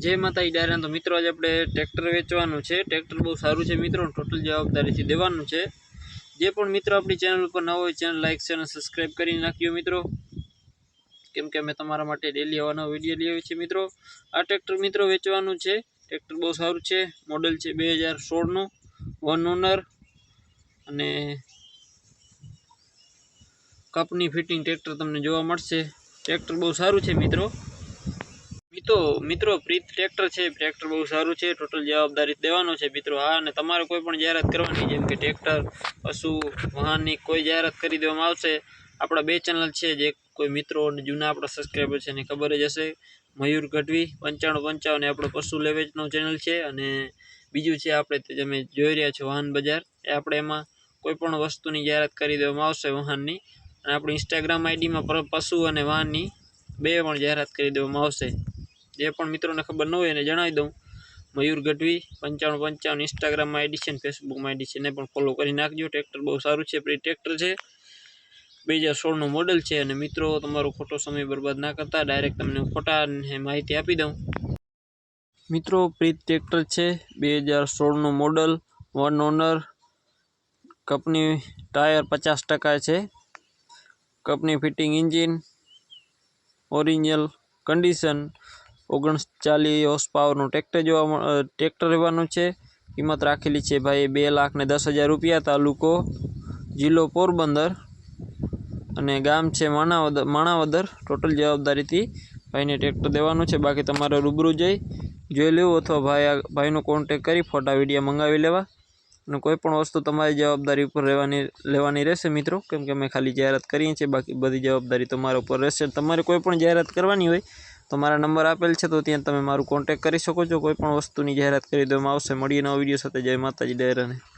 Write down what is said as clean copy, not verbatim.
जय माताजी डायरा। तो मित्रों आज अपने ट्रेक्टर वेचवानुं छे। ट्रेक्टर बहुत सारूं छे मित्रों, टोटल जवाबदारी देवानुं छे। जे पण मित्रों अपनी चेनल पर नवा होय चेनल लाइक शेयर सब्सक्राइब करी नाखियो मित्रों, केम के अमे तमारा माटे डेली आवानो विडियो लई आवीए छीए मित्रों। आ ट्रेक्टर मित्रों वेचवानुं छे। ट्रेक्टर बहुत सारूं छे, मॉडल छे 2016 નું, वन ओनर अने कपनी फिटिंग ट्रेक्टर तमने जोवा मळशे। ट्रेक्टर बहुत सारूं छे मित्रों। मित्रों प्रीत ट्रेक्टर है, ट्रेक्टर बहुत सारू है, टोटल जवाबदारी देवानो है मित्रों। हाँ ने तमारे कोई पण जाहेरात करवानी जेम के ट्रेक्टर पशु वाहन की कोई जाहेरात करी देवामां आवशे। आपड़ा बे चेनल है, जे कोई मित्रों जूना आपड़ा सब्सक्राइबर है ने खबर ज हशे। मयूर गढ़वी 9555 आपणो पशु लेवेचनो चेनल है, अने बीजू है आपणे तमे जोई रह्या छो वाहन बजार। ए आपणे एमां कोई पण वस्तुनी जाहेरात करी देवामां आवशे वाहननी, अने आपणी इंस्टाग्राम आईडी में पशु अने वाहननी बे पण जाहेरात करी देवामां आवशे। जे पण मित्रों ने खबर न होय एने जणावी दऊं। मयूर गढ़वी 9555 इंस्टाग्राम में आईडी है, फेसबुक में आईडी है, ने पण फॉलो करी नाखजो। ट्रेक्टर बहुत सारू है, प्री ट्रेक्टर है, 2016 નું मॉडल है। अने मित्रों तमारो खोटो समय बर्बाद ना करता डायरेक्ट तमने फोटा ने माहिती आपी दऊं। मित्रों प्रीत ट्रेक्टर है, 2016 નું model, one owner, company tyre 50% है, company fitting engine, original condition, 39 horse power નું ट्रेक्टर રહેવાનું છે। किंमत राखेली है भाई 2,10,000 रुपया। तालुको जिलो पोरबंदर अने गाम है माणावदर। टोटल जवाबदारी थी भाई ने ट्रेक्टर देवानुं छे। बाकी तमारे रूबरू जोई लेवुं अथवा भाई नो कॉन्टेक्ट करी फोटा विडियो मंगावी लेवा। अने कोई पण वस्तु तमारी जवाबदारी पर लेवानी रहेशे मित्रों, केम के अमे खाली जाहेरात करीए छीए, बाकी बधी जवाबदारी तमारा पर रहेशे। तमारे कोई पण जाहेरात करवानी होय तो मारा नंबर आपेल है, तो त्यां तमे मारू कॉन्टेक्ट करी शको छो। कोई पण वस्तुनी जाहेरात करी देवामां आवशे। मळीए नवा विडियो साथे। जय माताजी डायरा ने।